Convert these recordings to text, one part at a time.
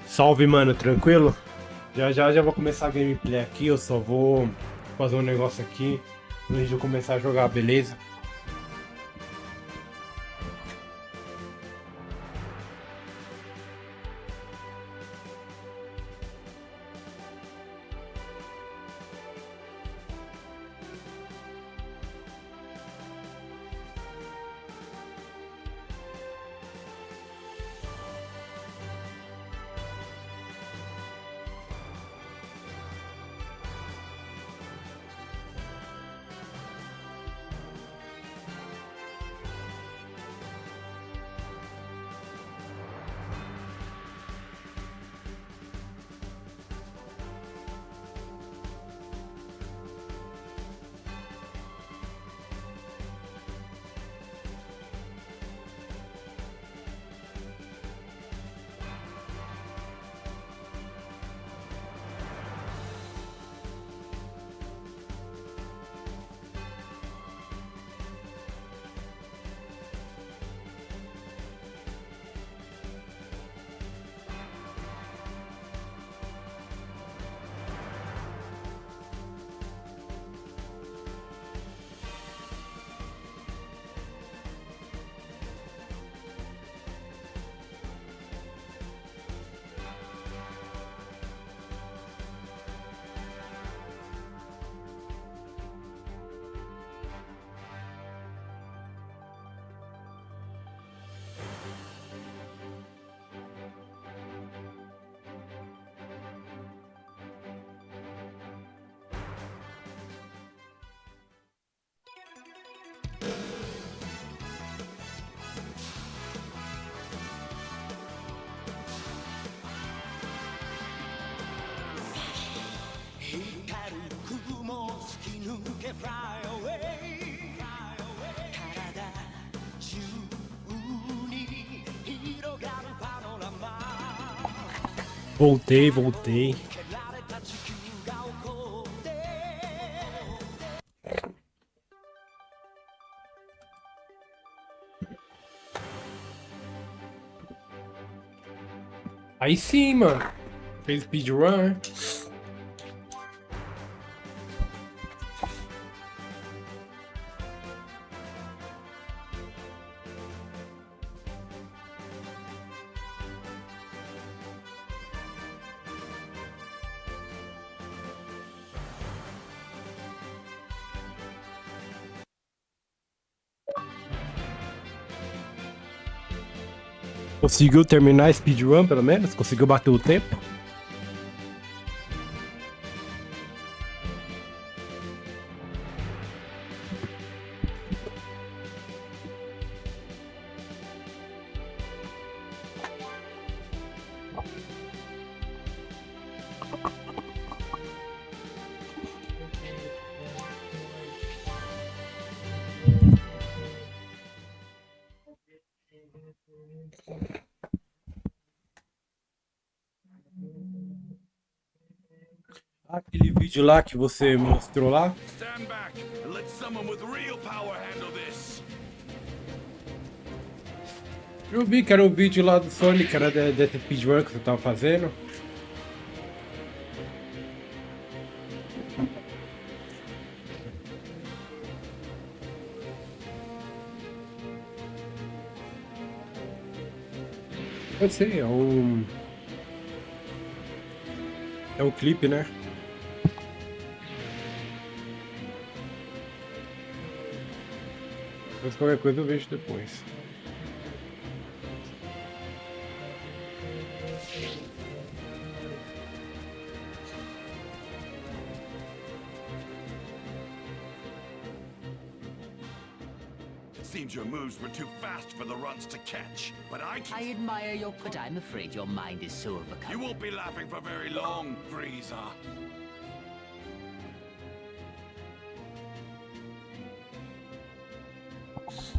Salve, mano, tranquilo? Já vou começar a gameplay aqui, eu só vou fazer um negócio aqui antes de eu começar a jogar, beleza? Voltei. Aí sim, mano. Fez speedrun. Conseguiu terminar a speedrun, pelo menos? Conseguiu bater o tempo? Aquele vídeo lá que você mostrou lá. Stand back and let someone with real power handle this. Eu vi que era o vídeo lá do Sonic, era desse speedrun que você tava fazendo. Eu sei, é um. É um clipe, né? Mas qualquer coisa eu vejo depois. It seems your moves were too fast for the runs to catch, but I can... I admire your, but I'm afraid your mind is so overcome. You won't be laughing for very long, Frieza.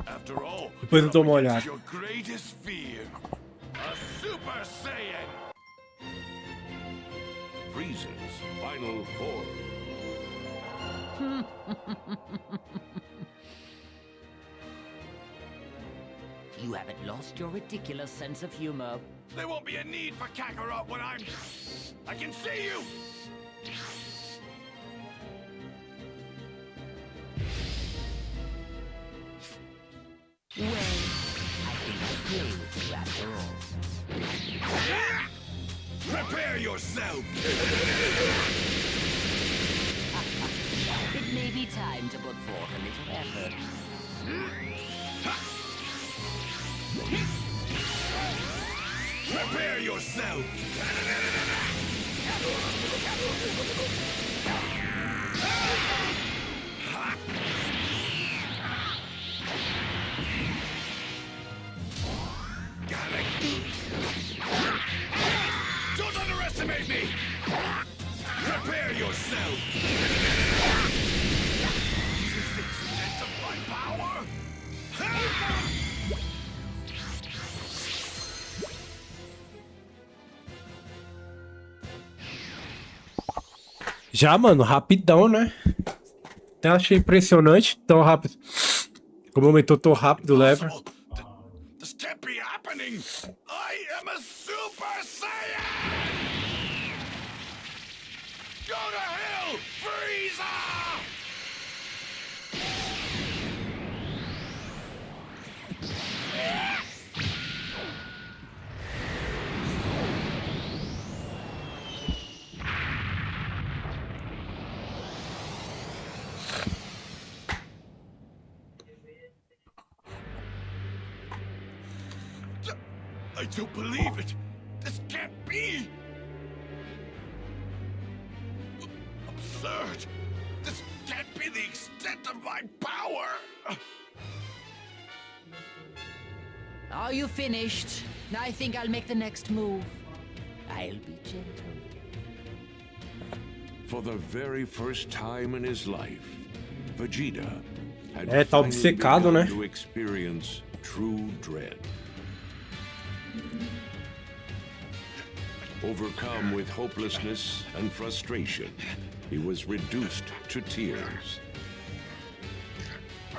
After all, Depois eu dou uma you're up olhada. against your greatest fear, a Super Saiyan. Frieza's final form. You haven't lost your ridiculous sense of humor. There won't be a need for Kakarot when I can see you. Well, I think I'll play with you after all. Prepare yourself. It may be time to put forth a little effort. Prepare yourself. Got it. Don't underestimate me. Prepare yourself. Is this the extent of my power? Já, mano, rapidão, né? Até achei impressionante, tão rápido. Como aumentou tão rápido o level. This can't be happening. I am a Super Saiyan. Go to hell, Frieza! I don't believe it. This can't be. Absurd. This can't be the extent of my power. Are you finished? I think I'll make the next move. I'll be gentle. For the very first time in his life, Vegeta had É, tá finally obcecado, begun né? to experience true dread. Overcome with hopelessness and frustration, he was reduced to tears.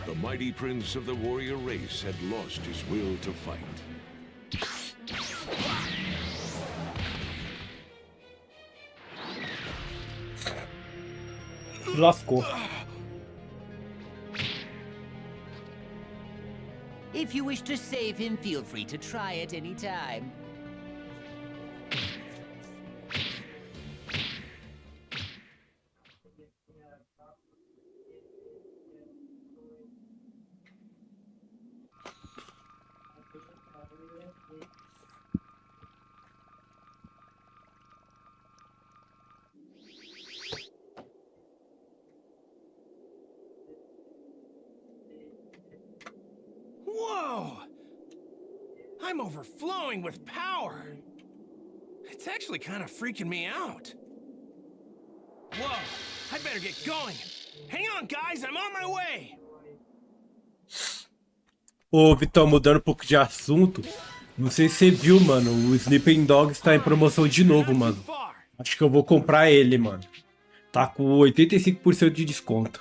The mighty prince of the warrior race had lost his will to fight. Lascou. If you wish to save him, feel free to try it any time. Whoa! I'm overflowing with power. It's actually kind of freaking me out. Whoa! I better get going. Hang on, guys, I'm on my way. Ô, Vitão, mudando um pouco de assunto. Não sei se você viu, mano. O Sleeping Dogs tá em promoção de novo, Not too mano. far. Acho que eu vou comprar ele, mano. Tá com 85% de desconto.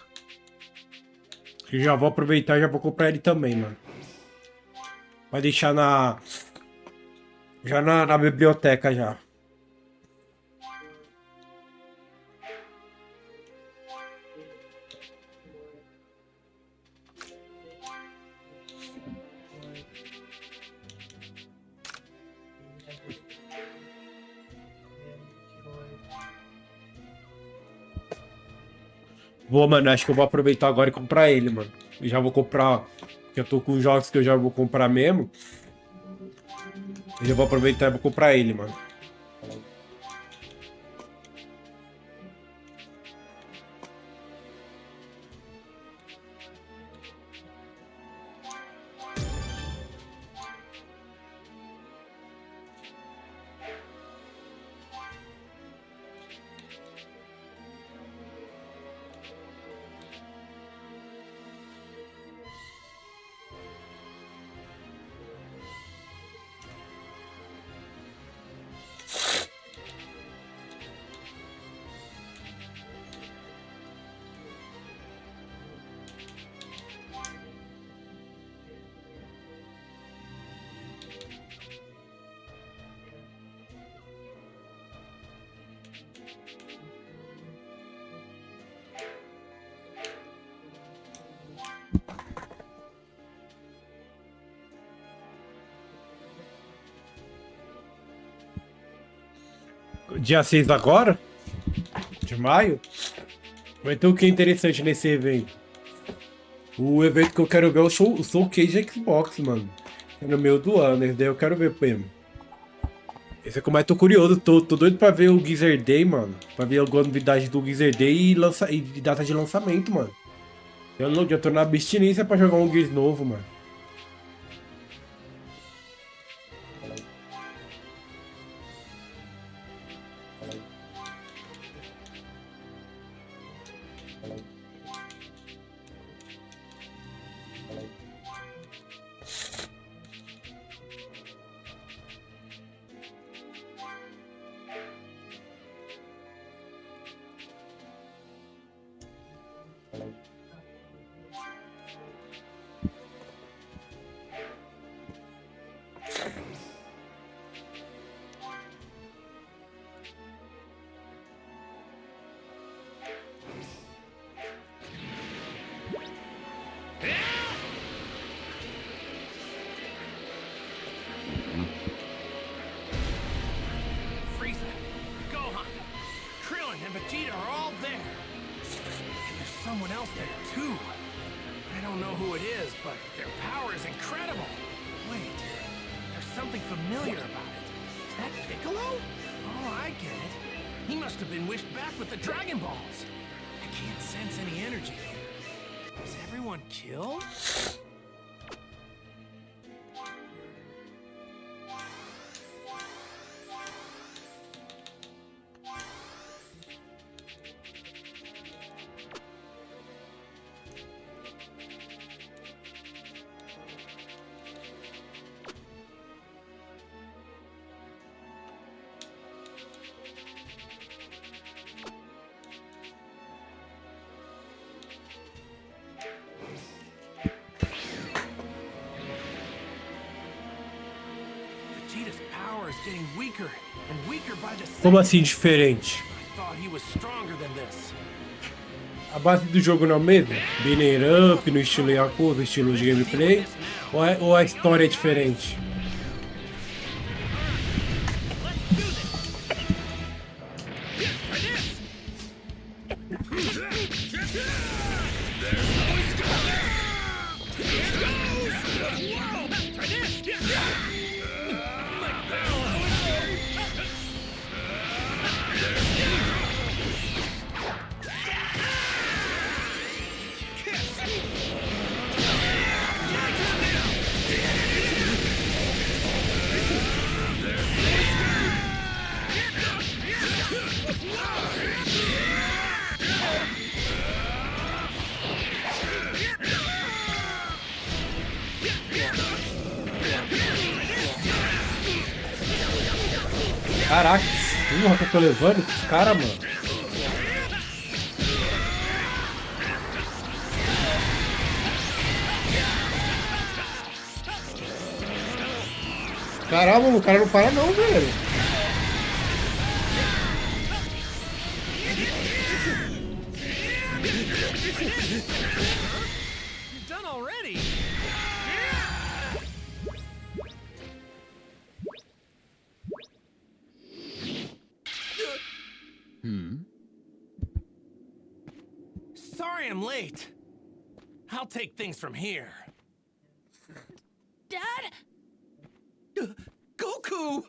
Eu já vou aproveitar e já vou comprar ele também, mano. Vai deixar na... Já na biblioteca, já. Vou, mano, acho que eu vou aproveitar agora e comprar ele, mano. Eu já vou comprar, porque eu tô com jogos que eu já vou comprar mesmo. Eu já vou aproveitar e vou comprar ele, mano. Dia 6 agora? De maio? Vai ter o que interessante nesse evento? O evento que eu quero ver é o Showcase Xbox, mano. É no meio do ano, esse daí eu quero ver mesmo. Esse é como eu tô curioso, tô doido pra ver o Geezer Day, mano. Pra ver alguma novidade do Geezer Day e data de lançamento, mano. Eu já tô na abstinência pra jogar um Gears novo, mano. Vegeta are all there. And there's someone else there, too. I don't know who it is, but their power is incredible. Wait, there's something familiar about it. Is that Piccolo? Oh, I get it. He must have been wished back with the Dragon Balls. I can't sense any energy here. Is everyone killed? Vegeta's power is getting weaker and weaker by the Como second. assim diferente? I thought he was stronger than this. A base do jogo não é a mesma? Banner up, no estilo Yakuza, estilo de gameplay? Ou a história é diferente? Caraca, que surra que eu tô levando esses caras, mano. Caramba, o cara não para não, velho. You're done already? late. I'll take things from here. Dad? Goku!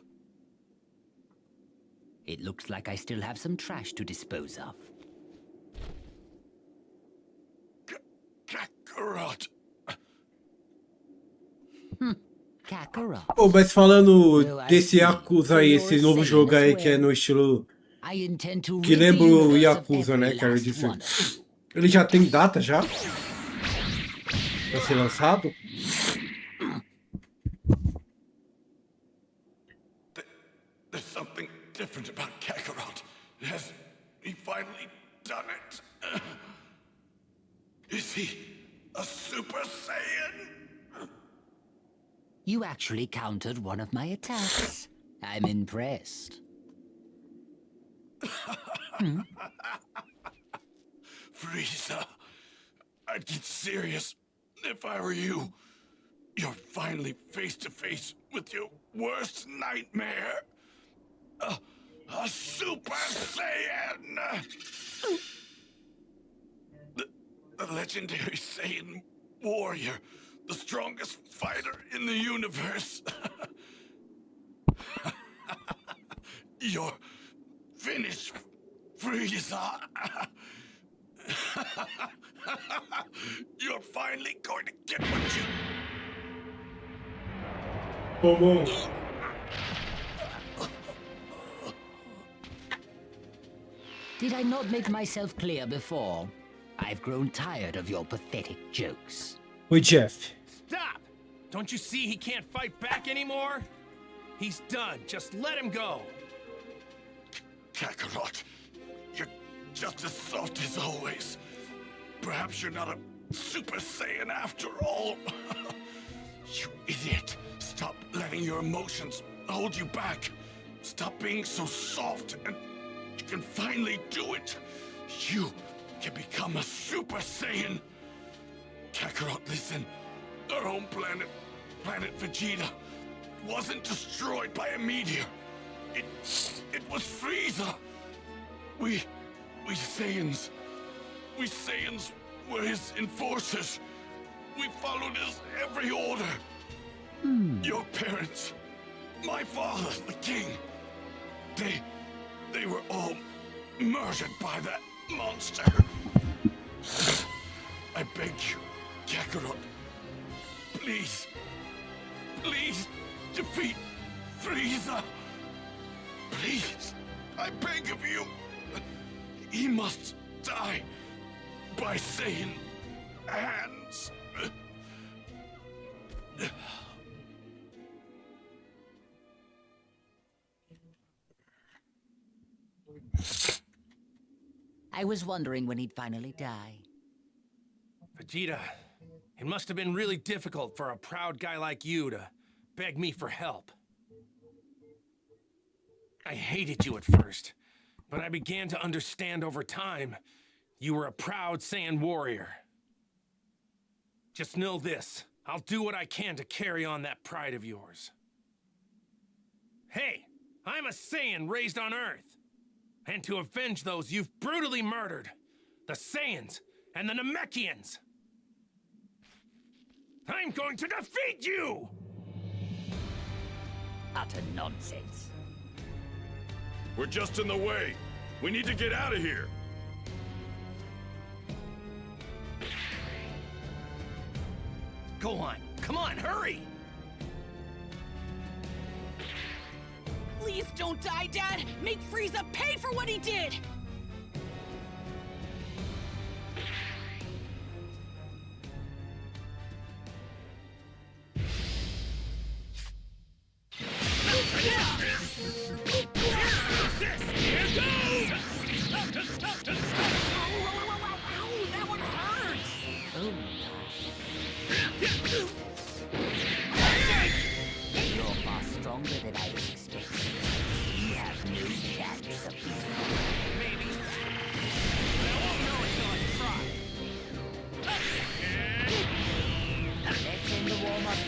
It looks like I still have some trash to dispose of. Kakarot. Kakarot. Pô, mas falando desse Yakuza aí, esse novo jogo aí que é no estilo I intend to que rid the lembra o universe of Yakuza, every né, quero last dizer. one of you. Ele já tem data já? Pra ser lançado? There's something different about Kakarot. Has he finally done it? Is he a Super Saiyan? You actually countered one of my attacks. I'm impressed. Frieza, I'd get serious if I were you. You're finally face to face with your worst nightmare. A Super Saiyan! The legendary Saiyan warrior, the strongest fighter in the universe. You're finished, Frieza. You're finally going to get what you... Como? Did I not make myself clear before? I've grown tired of your pathetic jokes. Oi, Jeff. Stop! Don't you see he can't fight back anymore? He's done. Just let him go. Kakarot, you're just as soft as always. Perhaps you're not a Super Saiyan after all. You idiot. Stop letting your emotions hold you back. Stop being so soft and you can finally do it. You can become a Super Saiyan. Kakarot, listen. Our home planet, Planet Vegeta, wasn't destroyed by a meteor. It was Frieza. We Saiyans were his enforcers. We followed his every order. Your parents, my father, the king, they were all murdered by that monster. I beg you, Kakarot, please defeat Frieza. Please, I beg of you. He must die by Saiyan hands. I was wondering when he'd finally die. Vegeta, it must have been really difficult for a proud guy like you to beg me for help. I hated you at first, but I began to understand over time you were a proud Saiyan warrior. Just know this, I'll do what I can to carry on that pride of yours. Hey, I'm a Saiyan raised on Earth, and to avenge those you've brutally murdered, the Saiyans and the Namekians. I'm going to defeat you! Utter nonsense. We're just in the way. We need to get out of here. Go on, come on, hurry! Please don't die, Dad! Make Frieza pay for what he did! That one hurts! You're far stronger than I was expecting. You have no chance of beating me. Maybe. But I won't know until I try. Let's end the warm-up.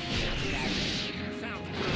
Sounds good.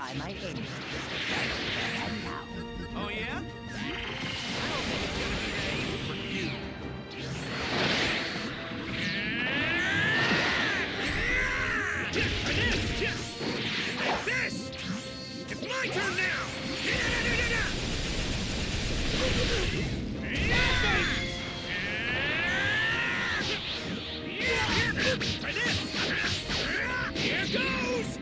by my end. And now. Oh, yeah? I don't think it's gonna be that easy for you. Like this! It's my turn now! Try this! Here goes!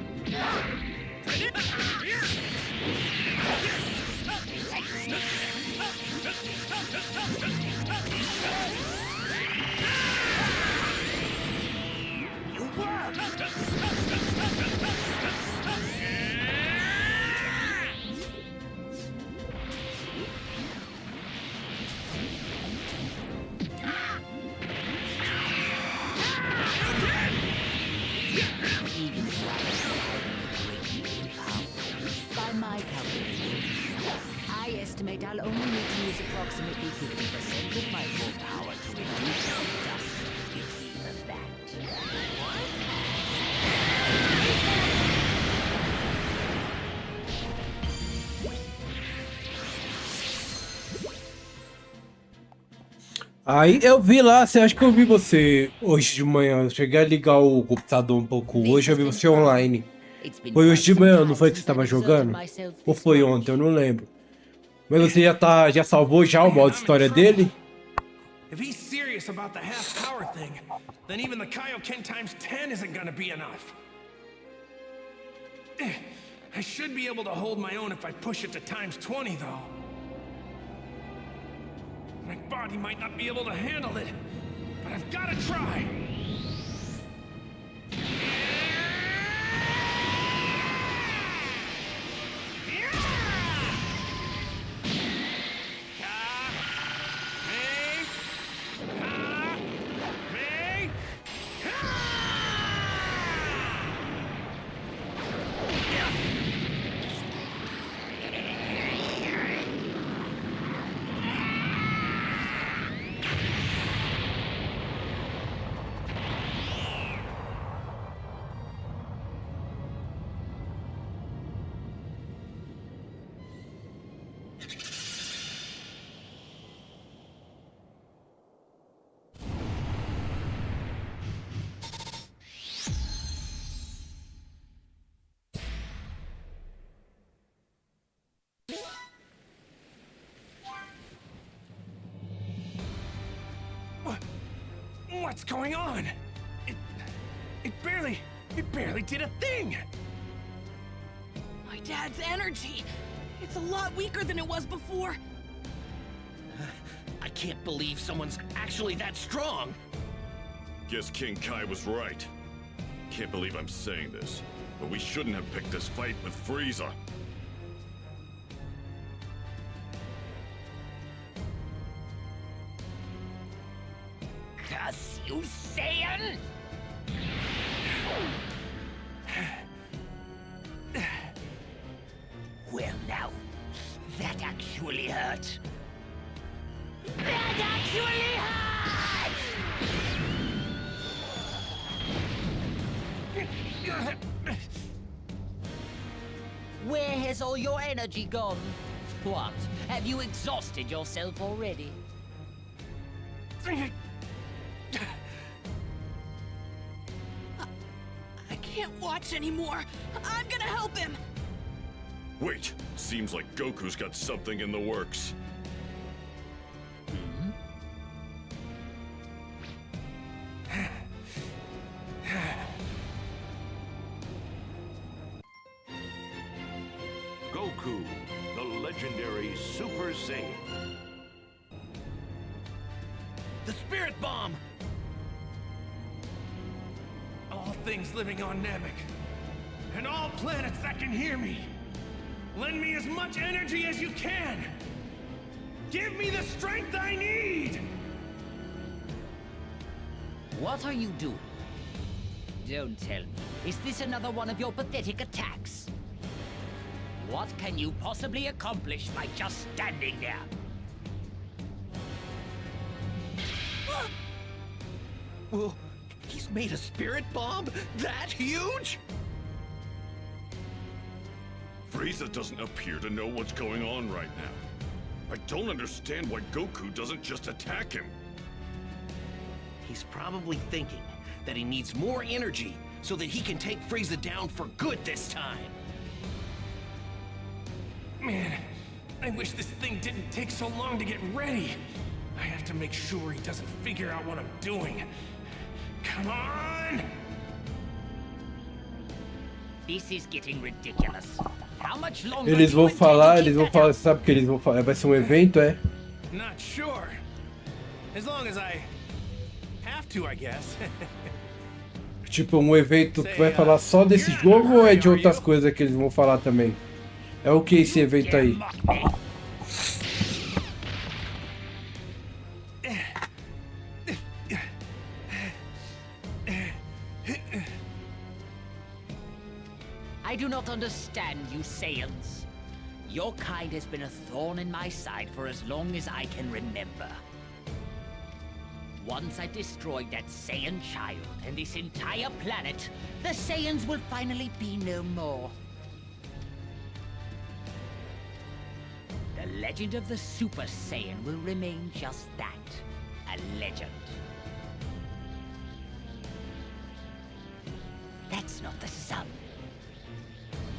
You won! By my calculation, I estimate I'll only need to use approximately 50% of my full power to reduce the dust, if even that. Aí eu vi lá, você acha que eu vi você hoje de manhã? Eu cheguei a ligar o computador um pouco hoje, eu vi você online. Foi hoje de manhã, não foi que você estava jogando? Ou foi ontem, eu não lembro. Mas você já salvou já o modo história dele? If he's serious about the half power thing, then even the Kaioken times 10 isn't gonna be enough. I should be able to hold my own if I push it to times 20, though. My body might not be able to handle it, but I've gotta try. What's going on? It barely did a thing! My dad's energy. It's a lot weaker than it was before. I can't believe someone's actually that strong. Guess King Kai was right. Can't believe I'm saying this, but we shouldn't have picked this fight with Frieza. Cuss you, Saiyan! Well now, that actually hurt. That actually hurt! Where has all your energy gone? What? Have you exhausted yourself already? I can't watch anymore. I'm gonna help him. Wait, seems like Goku's got something in the works. Goku, the legendary Super Saiyan. The Spirit Bomb! All things living on Namek, and all planets that can hear me, lend me as much energy as you can! Give me the strength I need! What are you doing? Don't tell me. Is this another one of your pathetic attacks? What can you possibly accomplish by just standing there? Well, he's made a spirit bomb that huge? Frieza doesn't appear to know what's going on right now. I don't understand why Goku doesn't just attack him. He's probably thinking that he needs more energy so that he can take Frieza down for good this time. Man, I wish this thing didn't take so long to get ready. I have to make sure he doesn't figure out what I'm doing. Come on! This is getting ridiculous. How much longer Eles do vão you intend to falar, keep eles vão that falar, up? sabe o que eles vão falar? Vai ser um evento, é? Not sure. As long as I have to, I guess. Tipo, um evento que vai falar só desse jogo ou é de outras coisas que eles vão falar também? É o que esse evento aí? Mock me. I do not understand you Saiyans. Your kind has been a thorn in my side for as long as I can remember. Once I've destroyed that Saiyan child and this entire planet, the Saiyans will finally be no more. The legend of the Super Saiyan will remain just that, a legend. That's not the sun.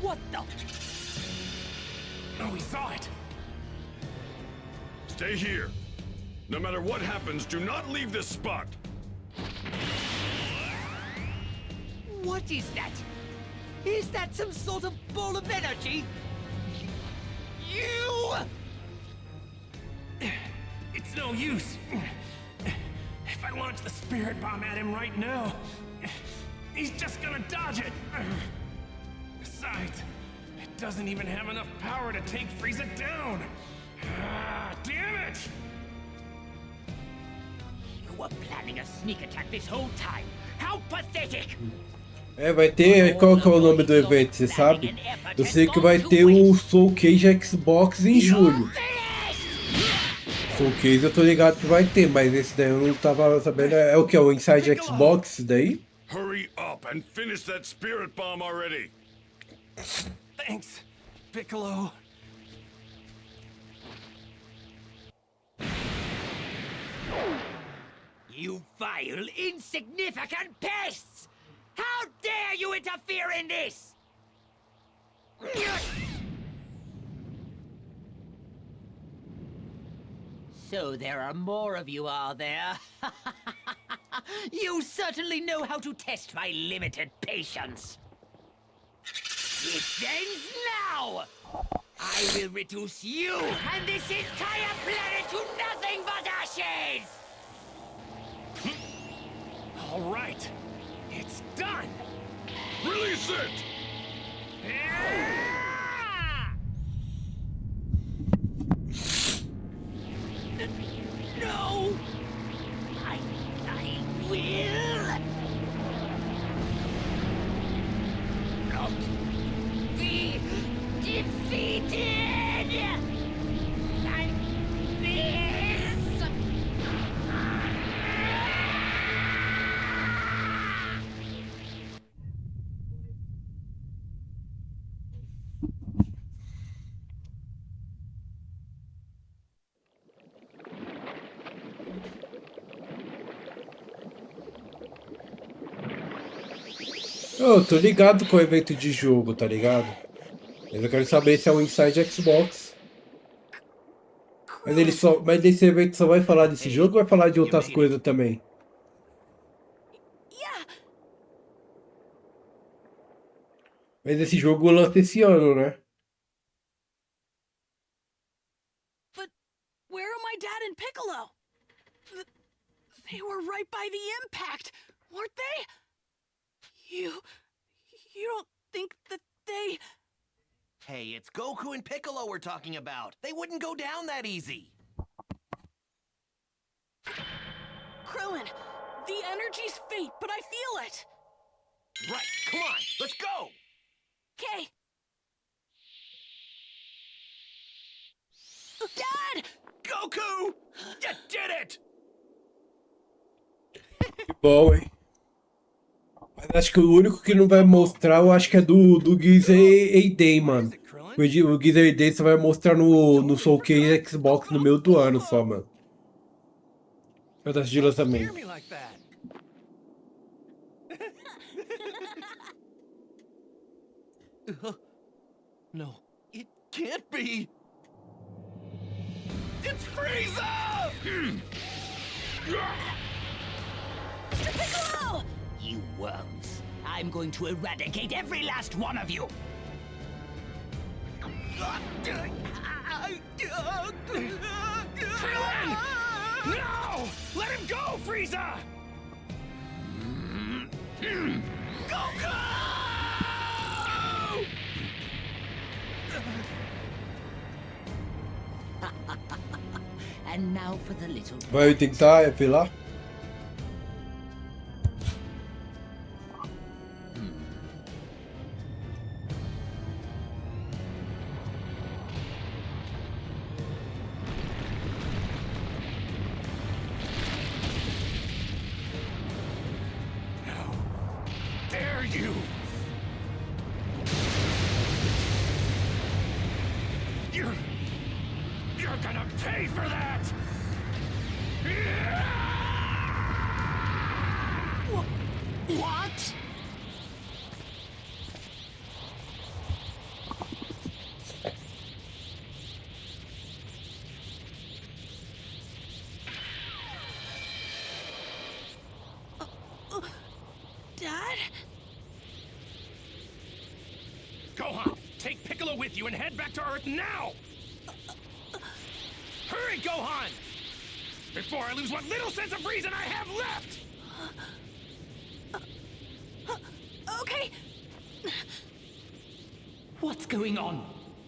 What the? Oh, he saw it. Stay here. No matter what happens, do not leave this spot. What is that? Is that some sort of ball of energy? You! It's no use. If I launch the spirit bomb at him right now, he's just gonna dodge it. Besides, it doesn't even have enough power to take Frieza down. Ah, damn it! You were planning a sneak attack this whole time. How pathetic! É, vai ter. Qual que é o nome do evento, você sabe? Eu sei que vai ter o Soul Cage Xbox em julho. Soul Cage eu tô ligado que vai ter, mas esse daí eu não tava sabendo. É o que? É o Inside Xbox esse daí? Hurry up and finish that spirit bomb already. Thanks, Piccolo. You vile, insignificant pests! How dare you interfere in this? So there are more of you, are there? You certainly know how to test my limited patience. It ends now! I will reduce you and this entire planet to nothing but ashes! All right, it's done. Release it! No! I will not be defeated! Like this! Eu tô ligado com o evento de jogo, tá ligado? Mas eu quero saber se é o Inside Xbox. Mas ele só. Mas esse evento só vai falar desse jogo ou vai falar de outras coisas também? Yeah, Mas esse jogo lança esse ano, né? but where are my dad and Piccolo? They were right by the impact, weren't they? You don't think that they... Hey, it's Goku and Piccolo we're talking about. They wouldn't go down that easy. Krillin, the energy's faint, but I feel it. Right, come on, let's go! Okay. Dad! Goku! You did it! Que bom, hein? Mas acho que o único que não vai mostrar, eu acho que é do Giz Eidei, What mano. is it, Krillin? O Geezer desse vai mostrar no Soulcase Xbox no meio do ano só, mano. Pedaço de Scare lançamento. me like that. No, it can't be. It's Frieza! Mr. Piccolo! You worms. I'm going to eradicate every last one of you. Krillin! No! Let him go, Frieza! Goku! And now for the little... Vai tentar apelar? Dare you! You're gonna pay for that! What? Dad? Gohan, take Piccolo with you and head back to Earth now! Hurry, Gohan! Before I lose what little sense of reason I have left! Okay. What's going on?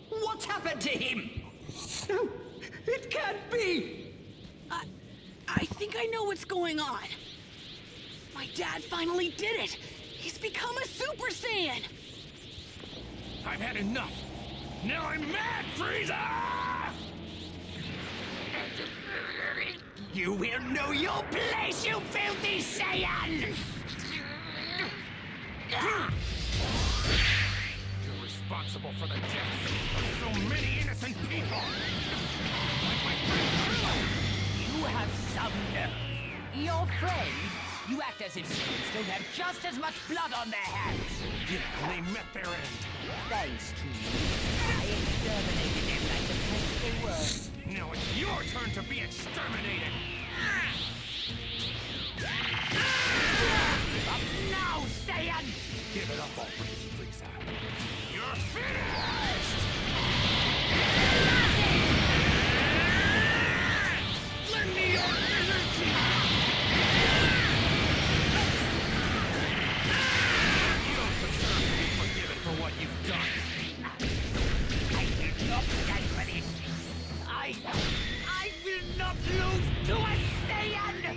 What's happened to him? No, it can't be! I think I know what's going on. My dad finally did it. He's become a Super Saiyan. I've had enough. Now I'm mad, Frieza! You will know your place, you filthy Saiyan! You're responsible for the deaths of so many innocent people! Like my friend Krillin! You have some nerve. Your friend? You act as if Saiyans don't have just as much blood on their hands. Yeah, and they met their end. Thanks to you, I exterminated them like the pest they were. Now it's your turn to be exterminated! Up now, Saiyan! Give it up already, Frieza. You're finished! Lend me your energy! You don't deserve to be forgiven for what you've done. I will not stand for this. I will not lose to a Saiyan!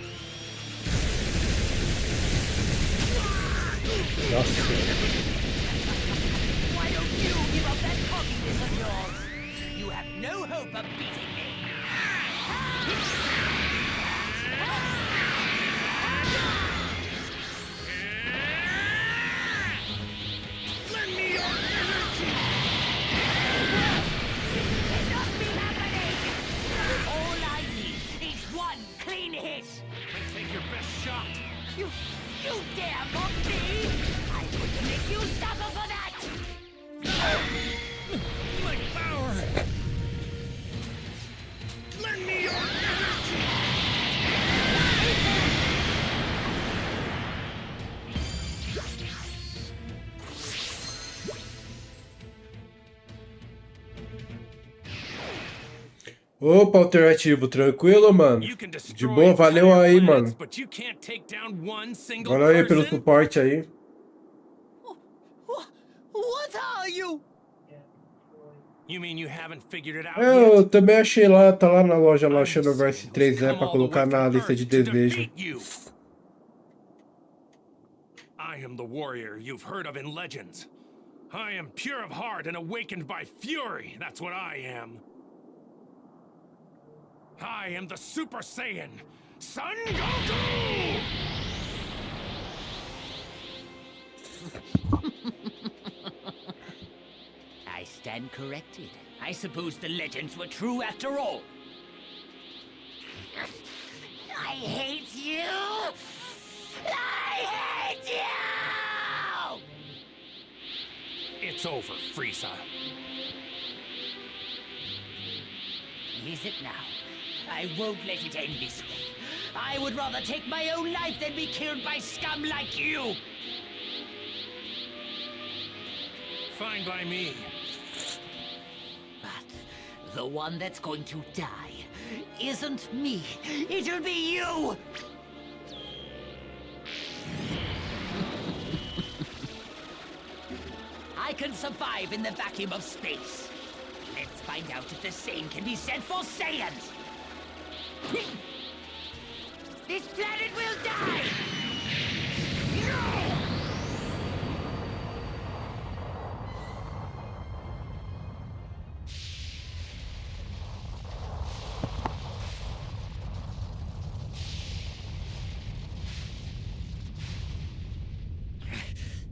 Nossa. Why don't you give up that cockiness of yours? You have no hope of beating me. Lend me your energy! Cannot be happening! All I need is one clean hit. Then take your best shot! You dare mock me? I'm going to make you suffer for that! My power! Lend me your energy! Opa, alternativo, tranquilo, mano? You can De destroy boa, valeu entire aí, planets, mano. but you can't take down one single Valeu aí pelo person? suporte aí. What are you? You mean you haven't figured it out Eu yet? também achei lá, tá lá na loja lá, I'm achando o the Verse Saiyan 3, who's né, come pra all the way colocar na from lista Earth de to desejo. defeat you. I am the warrior you've heard of in legends. I am pure of heart and awakened by fury. That's what I am. I am the Super Saiyan, Son Goku! I stand stand corrected. I suppose the legends were true after all. I hate you! I hate you! It's over, Frieza. Is it now? I won't let it end this way. I would rather take my own life than be killed by scum like you! Fine by me. But the one that's going to die isn't me. It'll be you! I can survive in the vacuum of space. Let's find out if the same can be said for Saiyans! This planet will die! No!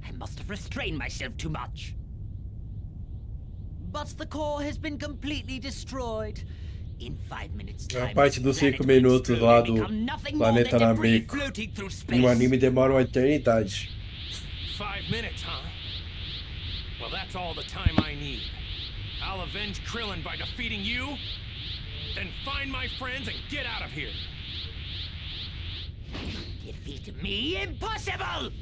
I must have restrained myself too much. But the core has been completely destroyed. In 5 minutes A time, parte dos this 5 planet will minutos explode lá and do become nothing more planeta than debris Nameco. floating through No space. anime demora uma eternidade. 5 minutes, huh? Well, that's all the time I need. I'll avenge Krillin by defeating you, then find my friends and get out of here. Defeat me? Impossible!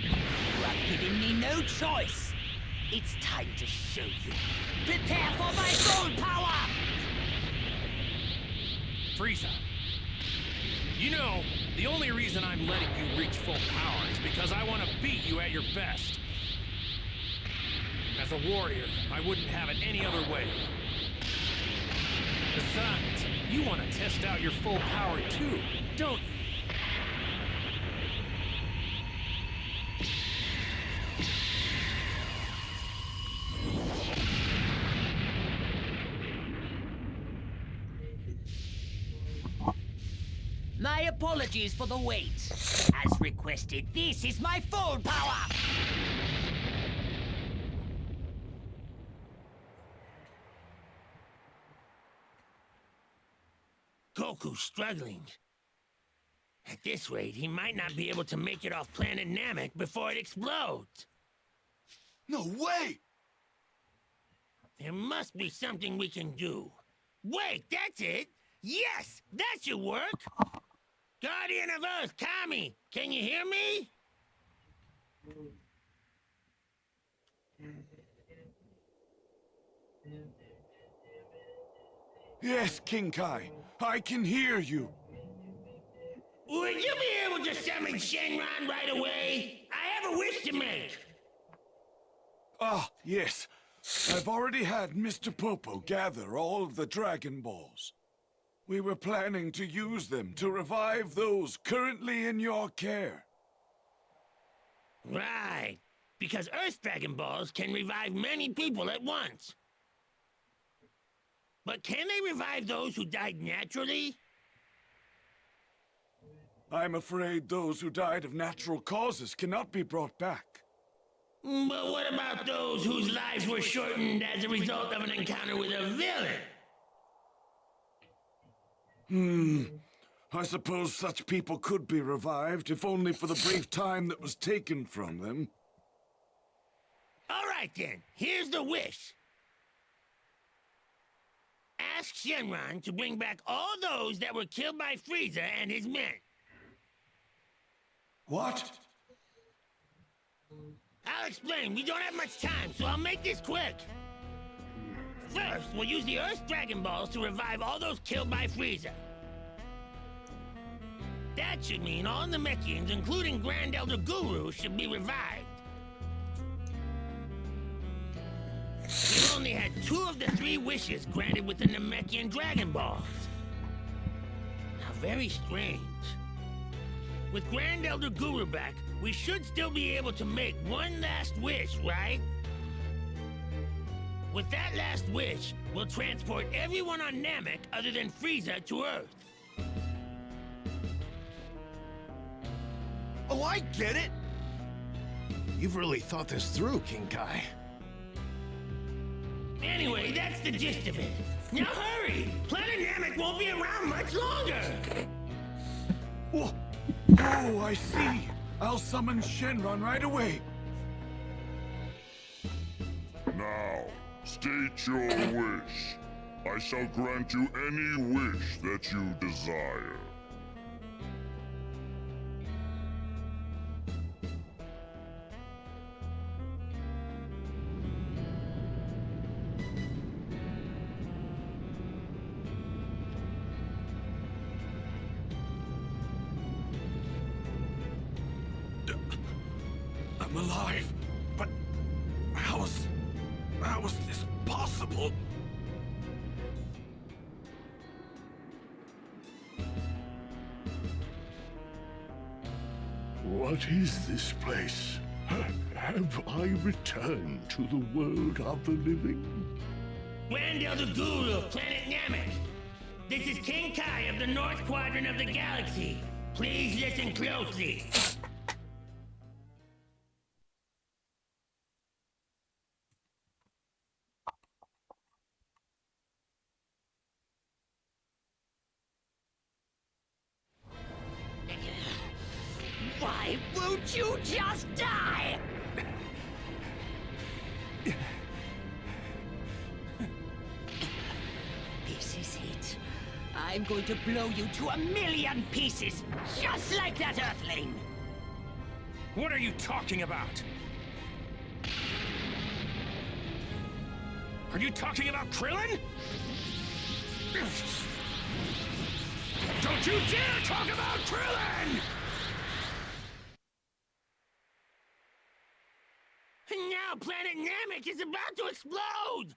You have given me no choice. It's time to show you. Prepare for my full power! Frieza. You know, the only reason I'm letting you reach full power is because I want to beat you at your best. As a warrior, I wouldn't have it any other way. Besides, you want to test out your full power too, don't you? My apologies for the wait. As requested, this is my full power! Goku's struggling. At this rate, he might not be able to make it off planet Namek before it explodes. No way! There must be something we can do. Wait, that's it! Yes, that should work! Guardian of Earth, Kami, can you hear me? Yes, King Kai, I can hear you. Would you be able to summon Shenron right away? I have a wish to make. Ah, yes. I've already had Mr. Popo gather all of the Dragon Balls. We were planning to use them to revive those currently in your care. Right, because Earth Dragon Balls can revive many people at once. But can they revive those who died naturally? I'm afraid those who died of natural causes cannot be brought back. But what about those whose lives were shortened as a result of an encounter with a villain? I suppose such people could be revived, if only for the brief time that was taken from them. All right then, here's the wish. Ask Shenron to bring back all those that were killed by Frieza and his men. What? I'll explain, we don't have much time, so I'll make this quick. First, we'll use the Earth Dragon Balls to revive all those killed by Frieza. That should mean all Namekians, including Grand Elder Guru, should be revived. We've only had 2 of the 3 wishes granted with the Namekian Dragon Balls. How very strange. With Grand Elder Guru back, we should still be able to make one last wish, right? With that last wish, we'll transport everyone on Namek other than Frieza to Earth. Oh, I get it! You've really thought this through, King Kai. Anyway, that's the gist of it. Now hurry! Planet Namek won't be around much longer! Oh, I see. I'll summon Shenron right away. Now, state your wish. I shall grant you any wish that you desire. I'm alive, but how is this possible? What is this place? Have I returned to the world of the living? Grand Elder Guru of Planet Namek. This is King Kai of the North Quadrant of the galaxy. Please listen closely. Why won't you just die? This is it. I'm going to blow you to a million pieces, just like that Earthling. What are you talking about? Are you talking about Krillin? Don't you dare talk about Krillin! And now Planet Namek is about to explode!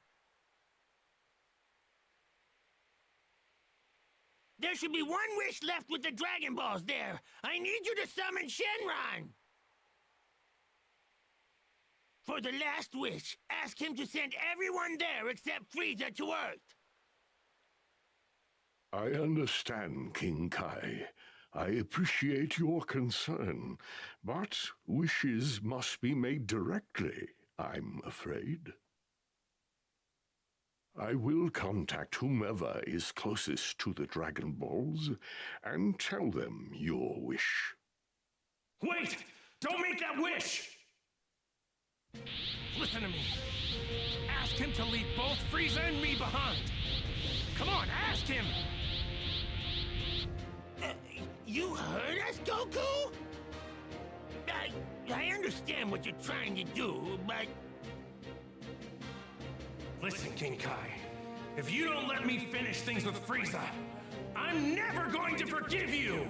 There should be one wish left with the Dragon Balls there. I need you to summon Shenron! For the last wish, ask him to send everyone there except Frieza to Earth. I understand, King Kai. I appreciate your concern, but wishes must be made directly, I'm afraid. I will contact whomever is closest to the Dragon Balls and tell them your wish. Wait! Don't make that wish! Listen to me. Ask him to leave both Frieza and me behind. Come on, ask him! You heard us, Goku? I understand what you're trying to do, but... Listen, King Kai. If you don't let me finish things with Frieza, I'm never going to forgive you!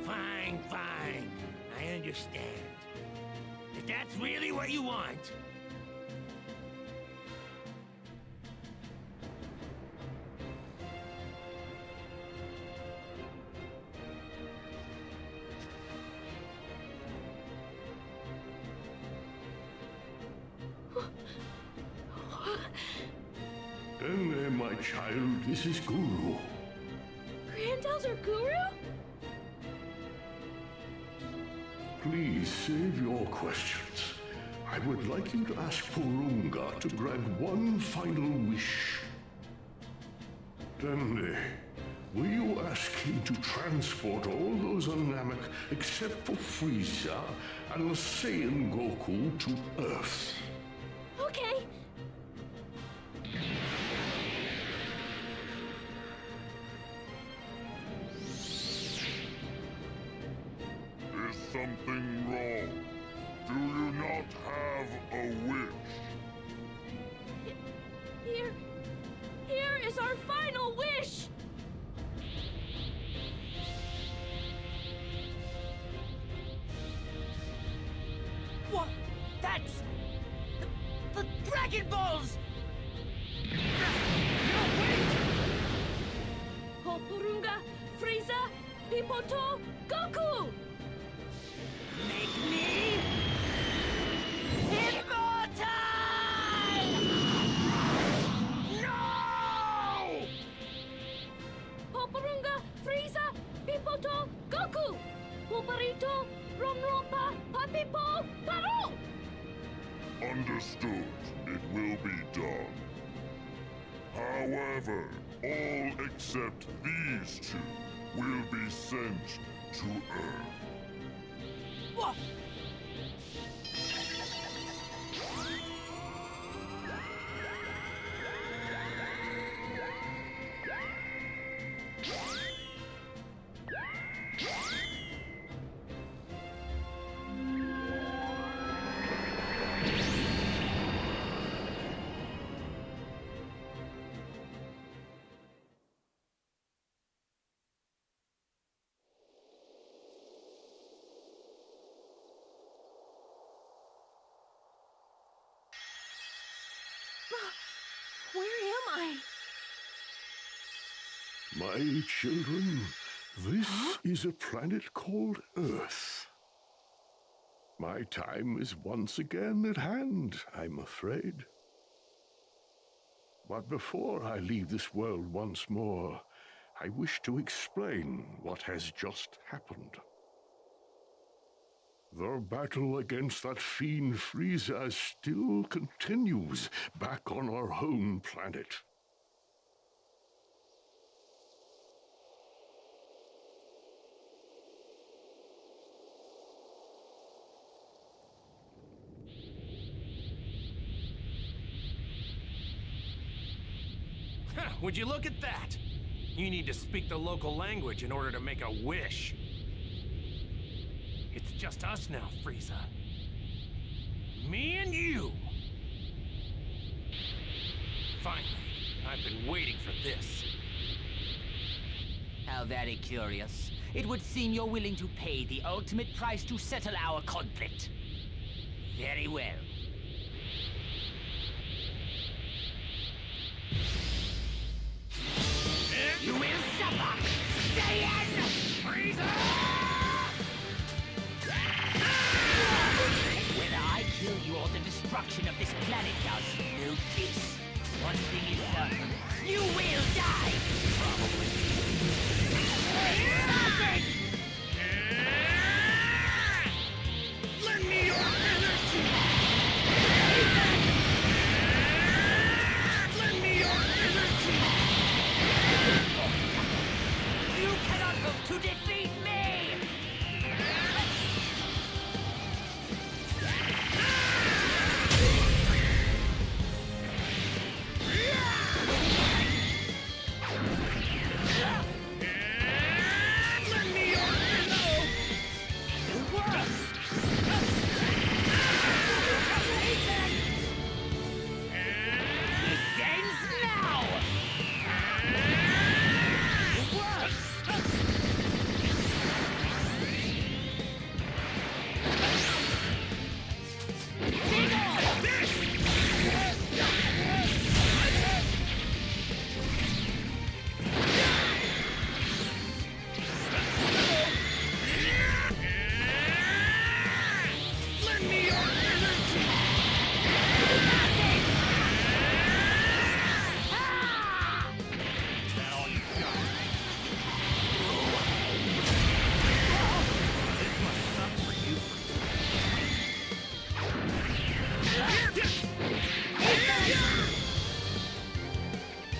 Fine, fine. I understand. If that's really what you want... Dende, my child, this is Guru. Grand Elder Guru? Please save your questions. I would like you to ask Purunga to grant one final wish. Dende, will you ask him to transport all those on Namek except for Frieza and Saiyan Goku to Earth? Okay. Is something wrong? Do you not have a wish? Here is our final wish! What? That's... the Dragon Balls! No, wait! Purunga, Frieza, Pipoto, Goku! Make me... immortal! No! Purunga, Frieza, Pipoto, Goku! Puparito, Romropa, Papipo, Paro! Understood. It will be done. However, all except these two will be sent to Earth. Whoa! Where am I? My children, this is a planet called Earth. My time is once again at hand, I'm afraid. But before I leave this world once more, I wish to explain what has just happened. The battle against that fiend Frieza still continues back on our home planet. Would you look at that? You need to speak the local language in order to make a wish. It's just us now, Frieza. Me and you. Finally, I've been waiting for this. How very curious. It would seem you're willing to pay the ultimate price to settle our conflict. Very well. You will suffer! Stay in! Frieza! Whether I kill you or the destruction of this planet does no peace. One thing is certain. You will die! Probably. Lend me your energy! Lend me your energy! You cannot hope to defeat me! Lend me your energy! It ends now! Lend me your energy! That all you got? This must suck for you.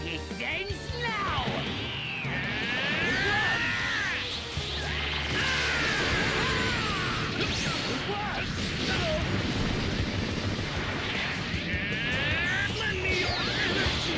It ends now! Lend me your energy!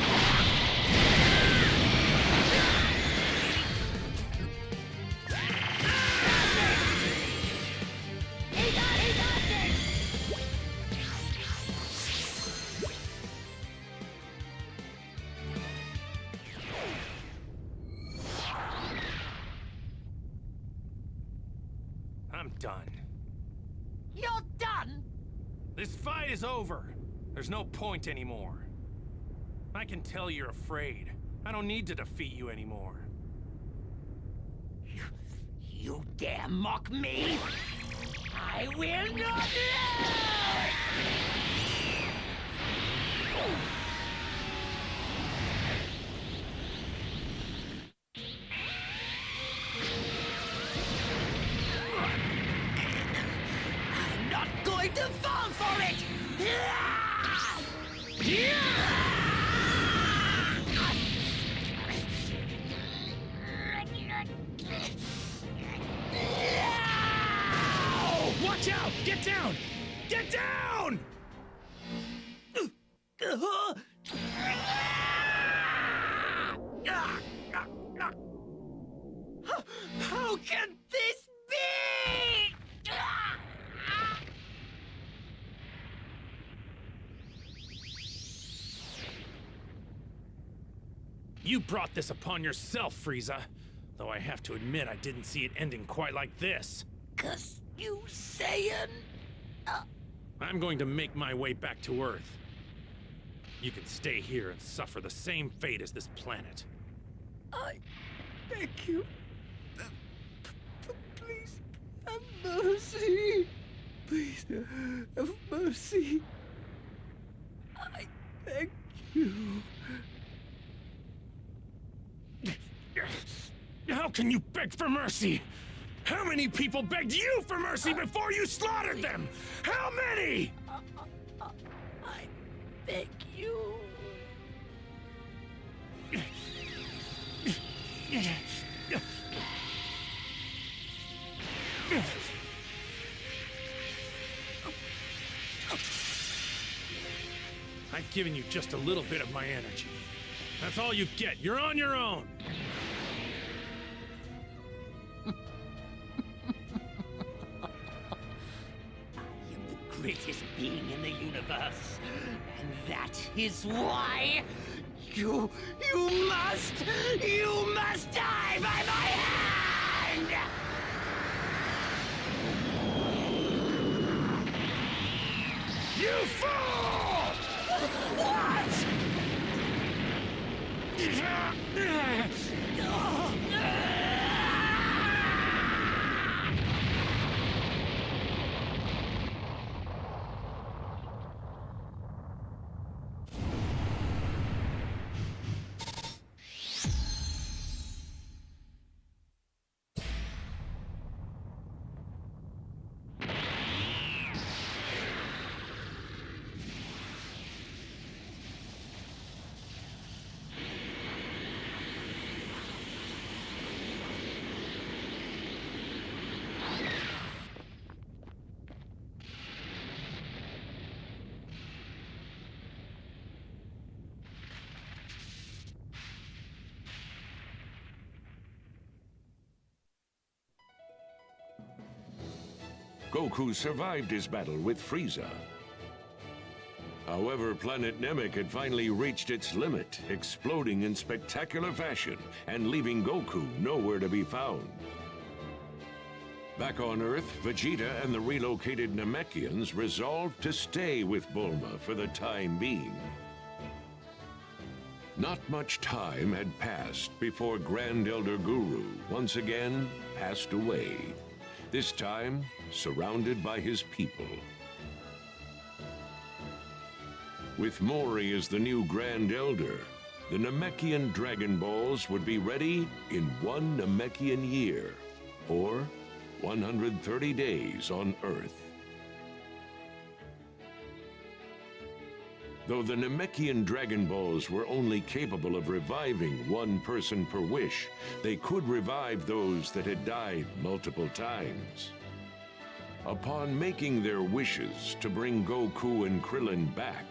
I'm done. You're done? This fight is over. There's no point anymore. I can tell you're afraid. I don't need to defeat you anymore. You dare mock me? I will not lose! I'm not going to fall for it! Watch out! Get down! Get down! How can this be? You brought this upon yourself, Frieza. Though I have to admit I didn't see it ending quite like this. 'Cause you Saiyan. I'm going to make my way back to Earth. You can stay here and suffer the same fate as this planet. I beg you. Please have mercy. Please have mercy. I beg you. How can you beg for mercy? How many people begged you for mercy before you slaughtered them? How many? I beg you. I've given you just a little bit of my energy. That's all you get. You're on your own. Greatest being in the universe. And that is why you must die by my hand! You fool! What? Goku survived his battle with Frieza. However, planet Namek had finally reached its limit, exploding in spectacular fashion and leaving Goku nowhere to be found. Back on Earth, Vegeta and the relocated Namekians resolved to stay with Bulma for the time being. Not much time had passed before Grand Elder Guru once again passed away, this time surrounded by his people. With Mori as the new Grand Elder, the Namekian Dragon Balls would be ready in 1 Namekian year, or 130 days on Earth. Though the Namekian Dragon Balls were only capable of reviving one person per wish, they could revive those that had died multiple times. Upon making their wishes to bring Goku and Krillin back,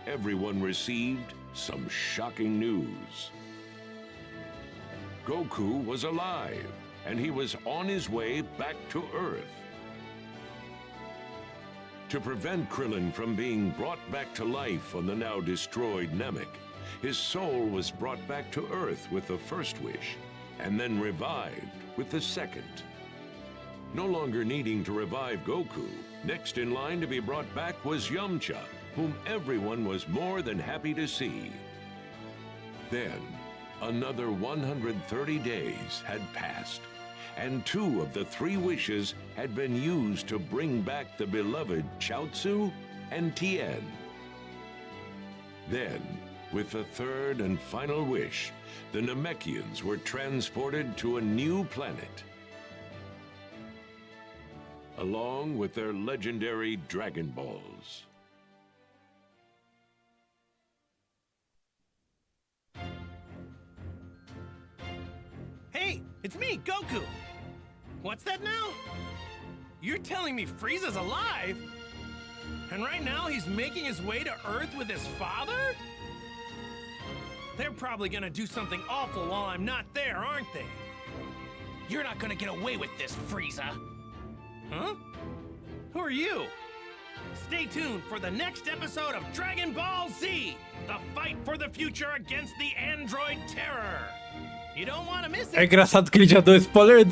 everyone received some shocking news. Goku was alive, and he was on his way back to Earth. To prevent Krillin from being brought back to life on the now destroyed Namek, his soul was brought back to Earth with the first wish, and then revived with the second. No longer needing to revive Goku, next in line to be brought back was Yamcha, whom everyone was more than happy to see. Then, another 130 days had passed, and 2 of the 3 wishes had been used to bring back the beloved Chaozu and Tien. Then, with the 3rd and final wish, the Namekians were transported to a new planet, along with their legendary Dragon Balls. It's me, Goku. What's that now? You're telling me Frieza's alive? And right now he's making his way to Earth with his father? They're probably gonna do something awful while I'm not there, aren't they? You're not gonna get away with this, Frieza. Huh? Who are you? Stay tuned for the next episode of Dragon Ball Z, the fight for the future against the android terror. You don't want to miss É it. engraçado que ele já deu spoiler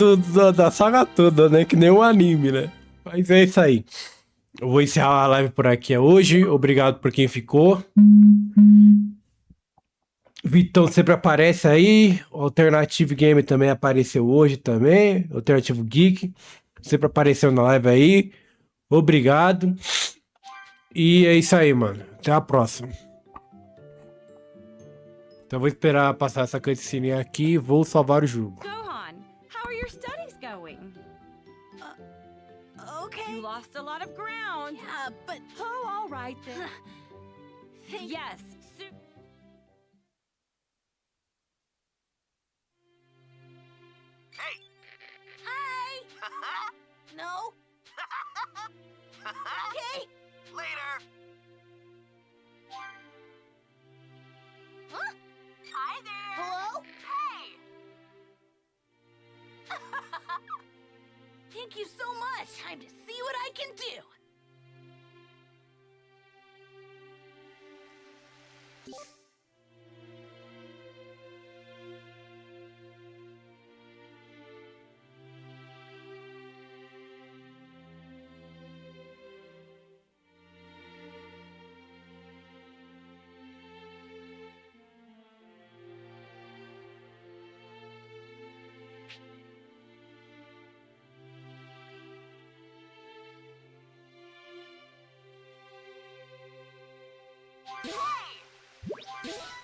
da saga toda, né? Que nem um anime, né? Mas é isso aí. Eu vou encerrar a live por aqui hoje. Obrigado por quem ficou. Vitão sempre aparece aí. O Alternative Game também apareceu hoje também. Alternativo Geek. Sempre apareceu na live aí. Obrigado. E é isso aí, mano. Até a próxima. Então eu vou esperar passar essa cutscene aqui e vou salvar o jogo. Gohan, how are your studies going? Okay. You lost a lot of ground. Yeah, but Oh, all right then. thank Yes. Hi. No. Okay. Later. Huh? Hi there. Hello? Hey. Thank you so much. Time to see what I can do. Hey.